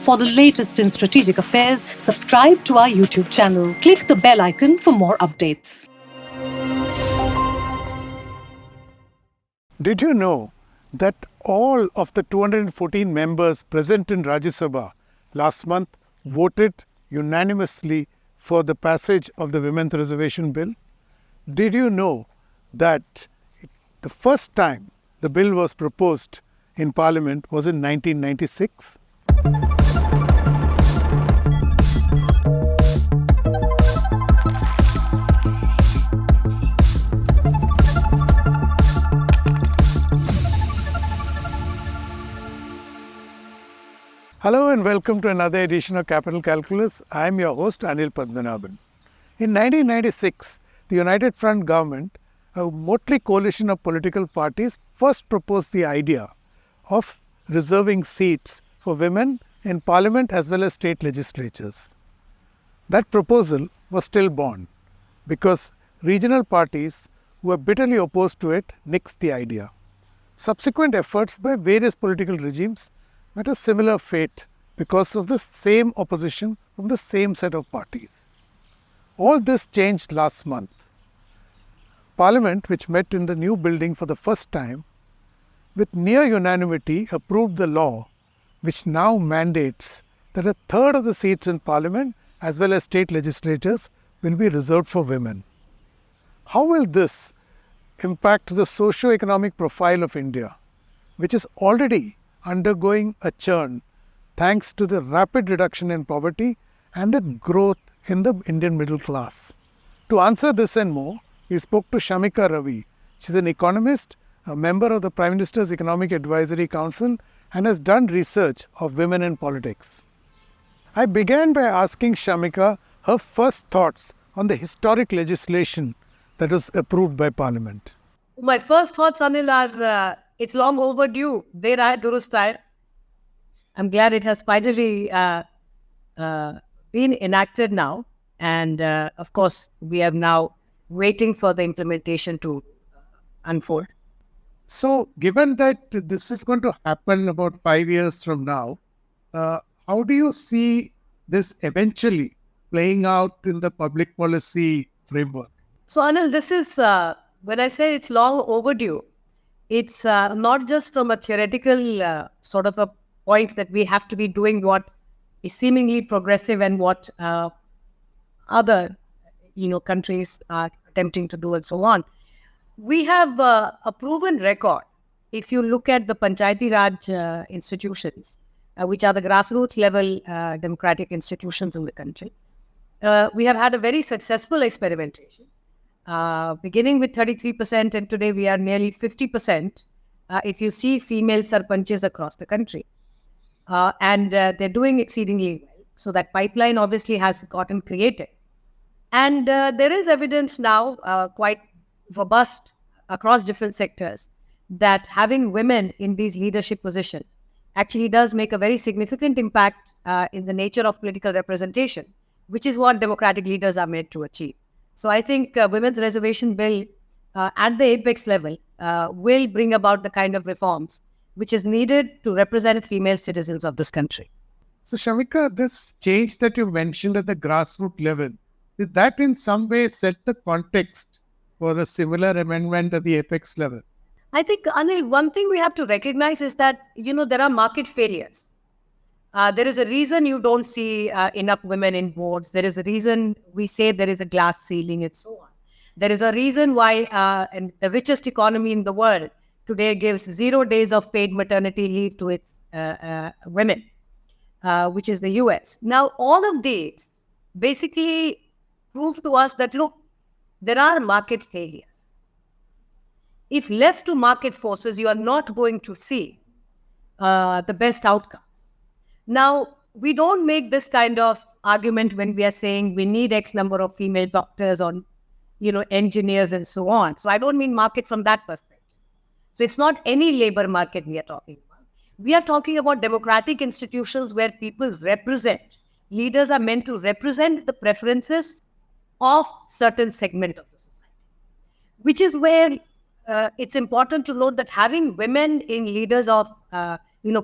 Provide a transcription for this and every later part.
For the latest in strategic affairs, subscribe to our YouTube channel. Click the bell icon for more updates. Did you know that all of the 214 members present in Rajya Sabha last month voted unanimously for the passage of the Women's Reservation Bill? Did you know that the first time the bill was proposed in Parliament was in 1996? Hello and welcome to another edition of Capital Calculus. I am your host Anil Padmanabhan. In 1996, the United Front government, a motley coalition of political parties, first proposed the idea of reserving seats for women in Parliament as well as state legislatures. That proposal was still born because regional parties who were bitterly opposed to it nixed the idea. Subsequent efforts by various political regimes met a similar fate because of the same opposition from the same set of parties. All this changed last month. Parliament, which met in the new building for the first time, with near unanimity approved the law which now mandates that a third of the seats in Parliament as well as state legislatures will be reserved for women. How will this impact the socio-economic profile of India, which is already undergoing a churn thanks to the rapid reduction in poverty and the growth in the Indian middle class? To answer this and more, we spoke to Shamika Ravi. She is an economist, a member of the Prime Minister's Economic Advisory Council, and has done research of women in politics. I began by asking Shamika her first thoughts on the historic legislation that was approved by Parliament. My first thoughts, Anil, are it's long overdue. Der aaye durust aaye. I'm glad it has finally been enacted now. And of course, we are now waiting for the implementation to unfold. So, given that this is going to happen about 5 years from now, how do you see this eventually playing out in the public policy framework? So, Anil, this is, when I say it's long overdue, it's not just from a theoretical sort of a point that we have to be doing what is seemingly progressive and what other countries are attempting to do and so on. We have a proven record. If you look at the Panchayati Raj institutions, which are the grassroots level democratic institutions in the country, we have had a very successful experimentation. Beginning with 33%, and today we are nearly 50%. If you see female sarpanches across the country, and they're doing exceedingly well. So that pipeline obviously has gotten created, and there is evidence now, quite robust across different sectors, that having women in these leadership positions actually does make a very significant impact in the nature of political representation, which is what democratic leaders are meant to achieve. So I think Women's Reservation Bill at the apex level will bring about the kind of reforms which is needed to represent female citizens of this country. So, Shamika, this change that you mentioned at the grassroots level, did that in some way set the context for a similar amendment at the apex level? I think, Anil, one thing we have to recognize is that, there are market failures. There is a reason you don't see enough women in boards. There is a reason we say there is a glass ceiling and so on. There is a reason why and the richest economy in the world today gives 0 days of paid maternity leave to its women, which is the US. Now, all of these basically prove to us that, look, there are market failures. If left to market forces, you are not going to see the best outcomes. Now, we don't make this kind of argument when we are saying we need X number of female doctors or, engineers and so on. So I don't mean market from that perspective. So it's not any labor market we are talking about. We are talking about democratic institutions where people represent. Leaders are meant to represent the preferences of certain segment of the society, which is where it's important to note that having women in leaders of,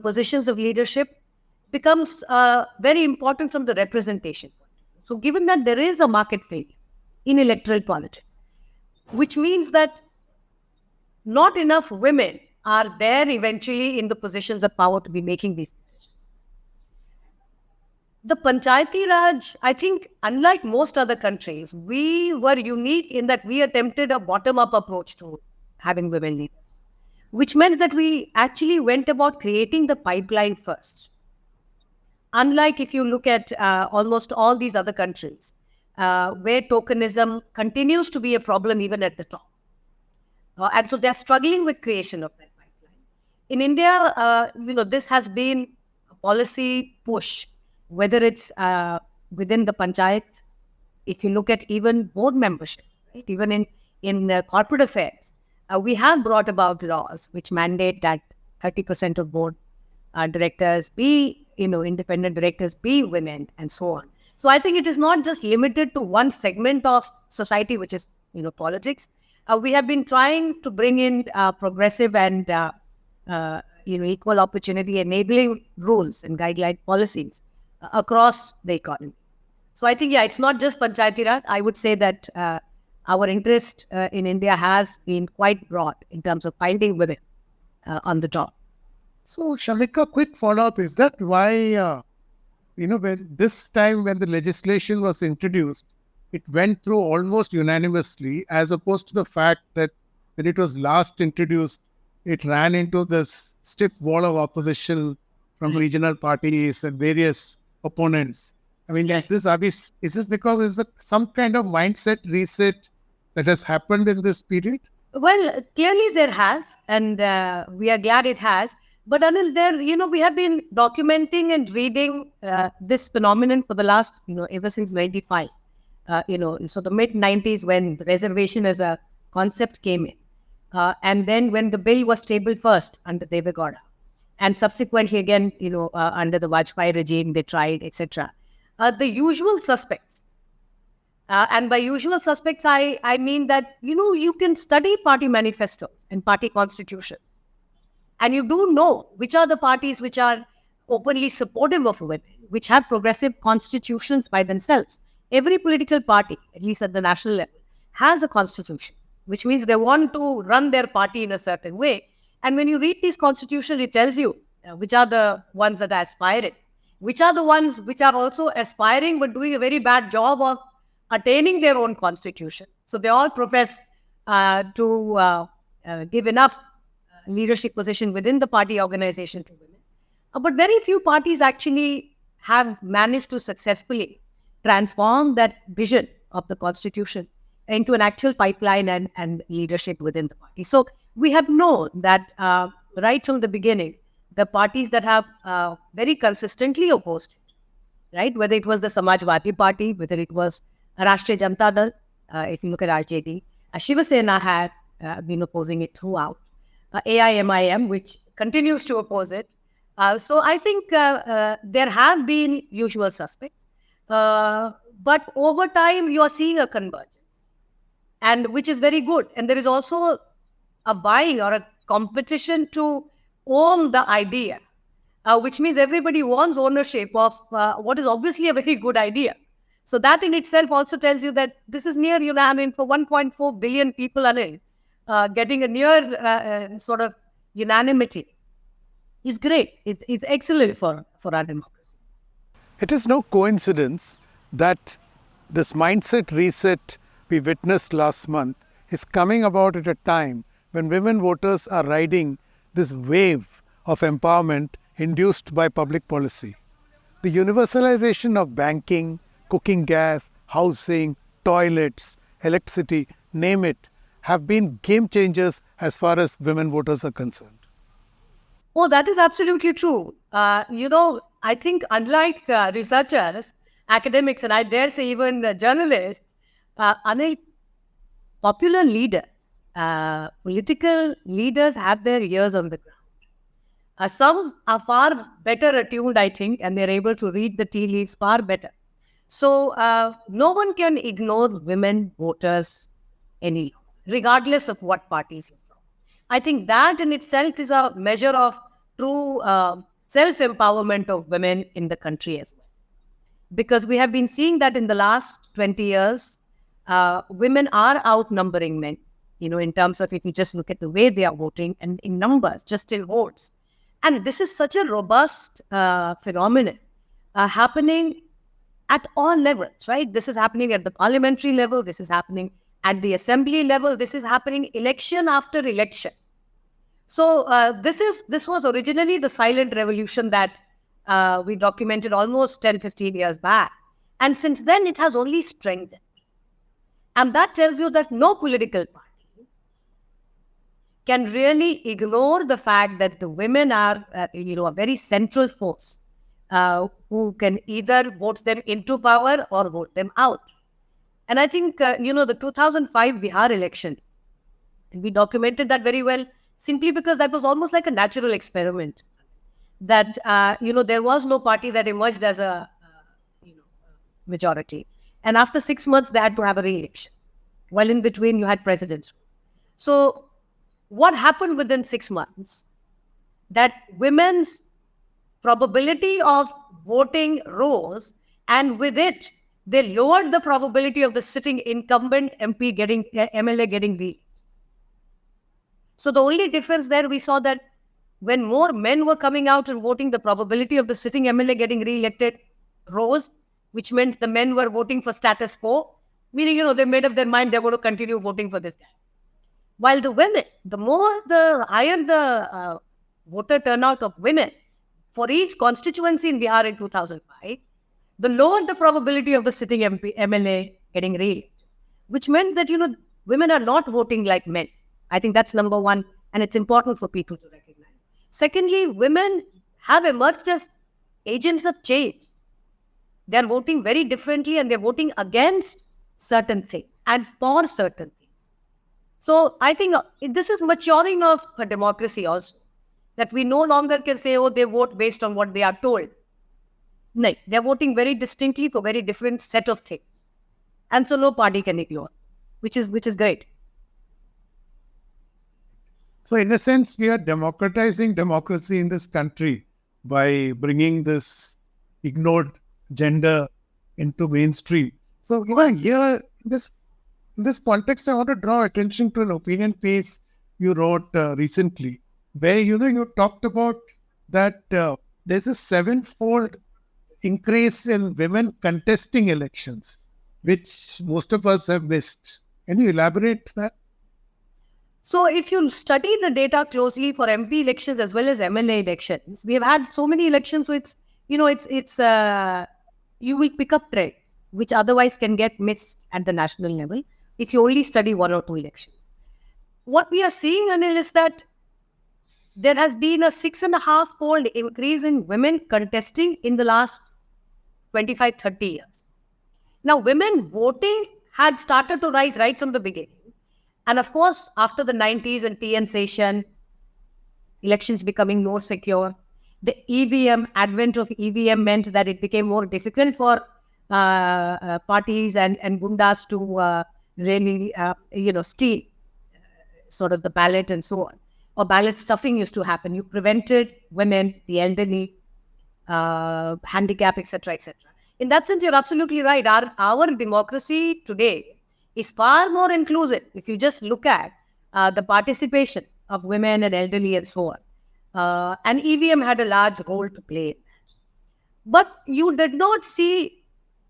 positions of leadership becomes very important from the representation point of view. So given that there is a market failure in electoral politics, which means that not enough women are there eventually in the positions of power to be making these decisions. The Panchayati Raj, I think, unlike most other countries, we were unique in that we attempted a bottom-up approach to having women leaders, which meant that we actually went about creating the pipeline first. Unlike if you look at almost all these other countries, where tokenism continues to be a problem even at the top. And so they're struggling with creation of that pipeline. In India, this has been a policy push, whether it's within the panchayat, if you look at even board membership, right? Even in corporate affairs, we have brought about laws which mandate that 30% of board directors be, independent directors be women, and so on. So I think it is not just limited to one segment of society, which is, politics. We have been trying to bring in progressive and equal opportunity enabling rules and guideline policies across the economy. So I think, it's not just Panchayati Raj. I would say that our interest in India has been quite broad in terms of finding women on the top. So, Shamika, quick follow-up. Is that why, when this time when the legislation was introduced, it went through almost unanimously, as opposed to the fact that when it was last introduced, it ran into this stiff wall of opposition from regional parties and various opponents. I mean, is this because there's some kind of mindset reset that has happened in this period? Well, clearly there has, and we are glad it has. But Anil, we have been documenting and reading this phenomenon for the last, ever since 95. So the mid-90s when the reservation as a concept came in. And then when the bill was tabled first under Deve Gowda, and subsequently again, under the Vajpayee regime, they tried, etc. The usual suspects, and by usual suspects, I mean that, you can study party manifestos and party constitutions. And you do know which are the parties which are openly supportive of women, which have progressive constitutions by themselves. Every political party, at least at the national level, has a constitution, which means they want to run their party in a certain way. And when you read these constitutions, it tells you which are the ones that are aspiring, which are the ones which are also aspiring but doing a very bad job of attaining their own constitution. So they all profess to give enough leadership position within the party organization to women. But very few parties actually have managed to successfully transform that vision of the constitution into an actual pipeline and leadership within the party. So we have known that right from the beginning, the parties that have very consistently opposed it, right? Whether it was the Samajwadi Party, whether it was Rashtriya Janata Dal, if you look at RJD, Shiva Sena had been opposing it throughout. AIMIM, which continues to oppose it. So I think there have been usual suspects. But over time, you are seeing a convergence, and which is very good. And there is also a vying or a competition to own the idea, which means everybody wants ownership of what is obviously a very good idea. So that in itself also tells you that this is near, for 1.4 billion people, getting a near sort of unanimity is great. It's excellent for our democracy. It is no coincidence that this mindset reset we witnessed last month is coming about at a time when women voters are riding this wave of empowerment induced by public policy. The universalization of banking, cooking gas, housing, toilets, electricity, name it, have been game changers as far as women voters are concerned. Oh, that is absolutely true. I think unlike researchers, academics, and I dare say even journalists, popular leaders, political leaders have their ears on the ground. Some are far better attuned, I think, and they're able to read the tea leaves far better. So no one can ignore women voters any longer, regardless of what parties you're from. I think that in itself is a measure of true self-empowerment of women in the country as well. Because we have been seeing that in the last 20 years, women are outnumbering men, in terms of if you just look at the way they are voting and in numbers, just in votes. And this is such a robust phenomenon happening at all levels, right? This is happening at the parliamentary level. This is happening at the assembly level. This is happening election after election. So this was originally the silent revolution that we documented almost 10, 15 years back. And since then, it has only strengthened. And that tells you that no political party can really ignore the fact that the women are, a very central force who can either vote them into power or vote them out. And I think, the 2005 Bihar election, we documented that very well, simply because that was almost like a natural experiment. That, there was no party that emerged as a majority. And after 6 months, they had to have a re-election. While in between, you had presidents. So what happened within 6 months? That women's probability of voting rose, and with it, they lowered the probability of the sitting incumbent MP getting, MLA getting re. So the only difference there, we saw that when more men were coming out and voting, the probability of the sitting MLA getting re-elected rose, which meant the men were voting for status quo, meaning, they made up their mind they're going to continue voting for this guy. While the women, the higher the voter turnout of women for each constituency in Bihar in 2005, the lower the probability of the sitting MLA getting re-elected, which meant that, women are not voting like men. I think that's number one, and it's important for people to recognize. Secondly, women have emerged as agents of change. They're voting very differently, and they're voting against certain things and for certain things. So I think this is maturing of a democracy also, that we no longer can say, they vote based on what they are told. No, they're voting very distinctly for very different set of things. And so no party can ignore, which is great. So in a sense, we are democratizing democracy in this country by bringing this ignored gender into mainstream. So here, in this context, I want to draw attention to an opinion piece you wrote recently, where you talked about that there's a 7-fold increase in women contesting elections, which most of us have missed. Can you elaborate that? So if you study the data closely for MP elections as well as MLA elections, we have had so many elections, so it's you will pick up trends which otherwise can get missed at the national level if you only study 1 or 2 elections. What we are seeing, Anil, is that there has been a 6.5-fold increase in women contesting in the last 25, 30 years. Now, women voting had started to rise right from the beginning. And of course, after the 90s and TN session, elections becoming more secure, the advent of EVM meant that it became more difficult for parties and gundas to really, steal sort of the ballot and so on. Or ballot stuffing used to happen. You prevented women, the elderly, handicap, etc., etc. In that sense, you're absolutely right. Our democracy today is far more inclusive. If you just look at the participation of women and elderly and so on. And EVM had a large role to play in that. But you did not see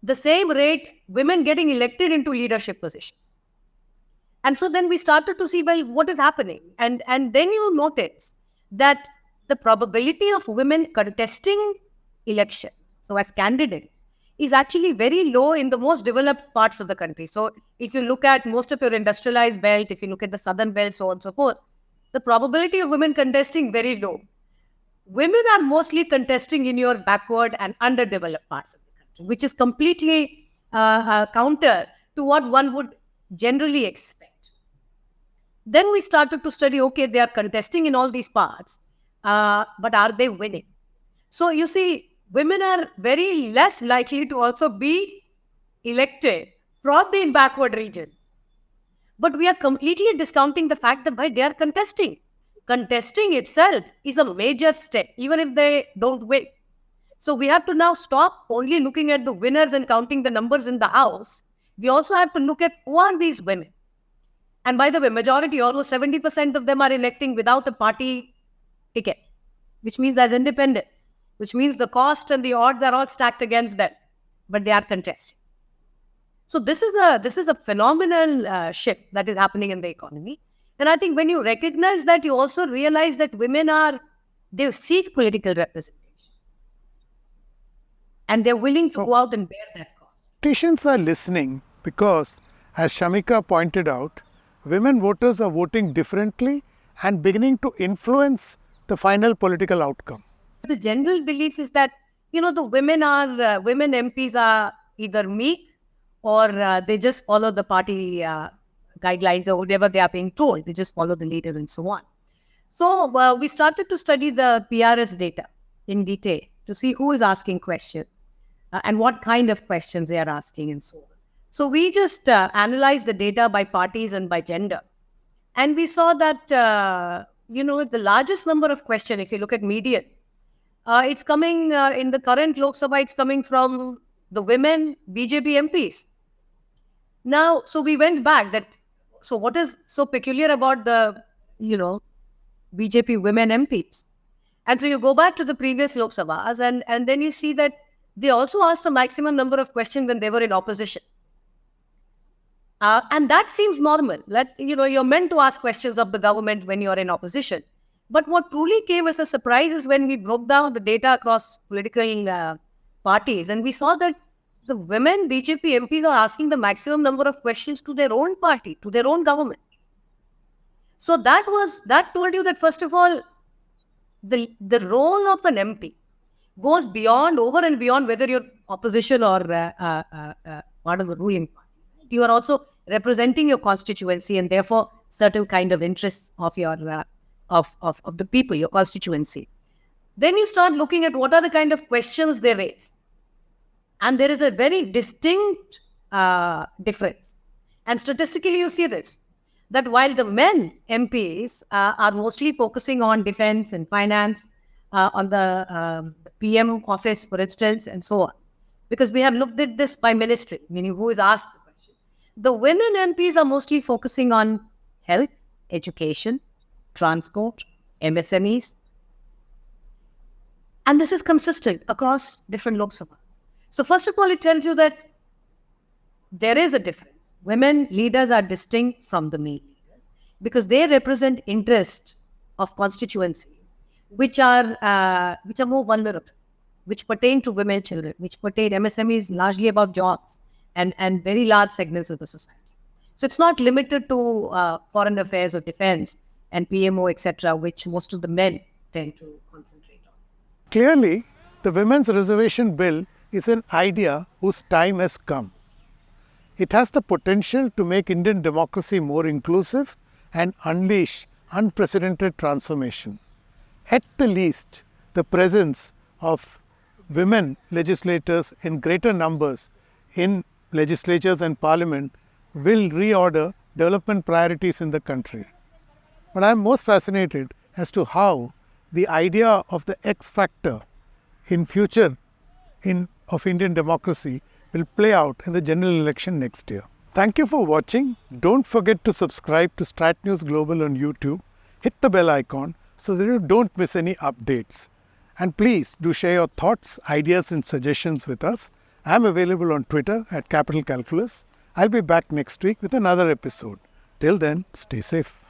the same rate women getting elected into leadership positions. And so then we started to see, well, what is happening? And then you notice that the probability of women contesting elections, so as candidates, is actually very low in the most developed parts of the country. So if you look at most of your industrialized belt, if you look at the southern belt, so on and so forth, the probability of women contesting very low. Women are mostly contesting in your backward and underdeveloped parts of the country, which is completely counter to what one would generally expect. Then we started to study, okay, they are contesting in all these parts, but are they winning? So you see, women are very less likely to also be elected from these backward regions. But we are completely discounting the fact that they are contesting. contesting itself is a major step, even if they don't win. So we have to now stop only looking at the winners and counting the numbers in the house. We also have to look at who are these women. And by the way, majority, almost 70% of them are electing without a party ticket, which means as independents, which means the cost and the odds are all stacked against them, but they are contesting. So this is a phenomenal shift that is happening in the economy. And I think when you recognize that, you also realize that women they seek political representation. And they're willing to go out and bear that cost. Politicians are listening because, as Shamika pointed out, women voters are voting differently and beginning to influence the final political outcome. The general belief is that, the women MPs are either meek or they just follow the party guidelines or whatever they are being told. They just follow the leader and so on. So we started to study the PRS data in detail to see who is asking questions and what kind of questions they are asking and so on. So we just analyzed the data by parties and by gender. And we saw that, the largest number of questions, if you look at median, it's coming in the current Lok Sabha, it's coming from the women BJP MPs. Now, so we went back so what is so peculiar about the, BJP women MPs? And so you go back to the previous Lok Sabhas and then you see that they also asked the maximum number of questions when they were in opposition. And that seems normal. You're meant to ask questions of the government when you're in opposition. But what truly came as a surprise is when we broke down the data across political parties, and we saw that the women BJP MPs are asking the maximum number of questions to their own party, to their own government. So that told you that, first of all, the role of an MP goes over and beyond whether you're opposition or part of the ruling party. You are also representing your constituency and therefore certain kind of interests of your of the people, your constituency. Then you start looking at what are the kind of questions they raise. And there is a very distinct difference. And statistically, you see this, that while the men MPs are mostly focusing on defense and finance, on the PM office, for instance, and so on, because we have looked at this by ministry, meaning who is asked the question. The women MPs are mostly focusing on health, education, transport, MSMEs. And this is consistent across different Lok Sabhas. So first of all, it tells you that there is a difference. Women leaders are distinct from the male leaders because they represent interest of constituencies which are more vulnerable, which pertain to women, children, which pertain MSMEs largely about jobs and very large segments of the society. So it's not limited to foreign affairs or defense and PMO, etc., which most of the men tend to concentrate on. Clearly, the Women's Reservation Bill is an idea whose time has come. It has the potential to make Indian democracy more inclusive and unleash unprecedented transformation. At the least, the presence of women legislators in greater numbers in legislatures and parliament will reorder development priorities in the country. But I am most fascinated as to how the idea of the X factor in future of Indian democracy will play out in the general election next year. Thank you for watching. Don't forget to subscribe to StratNewsGlobal on YouTube. Hit the bell icon so that you don't miss any updates. And please do share your thoughts, ideas and suggestions with us. I am available on Twitter @Capital Calculus. I'll be back next week with another episode. Till then, stay safe.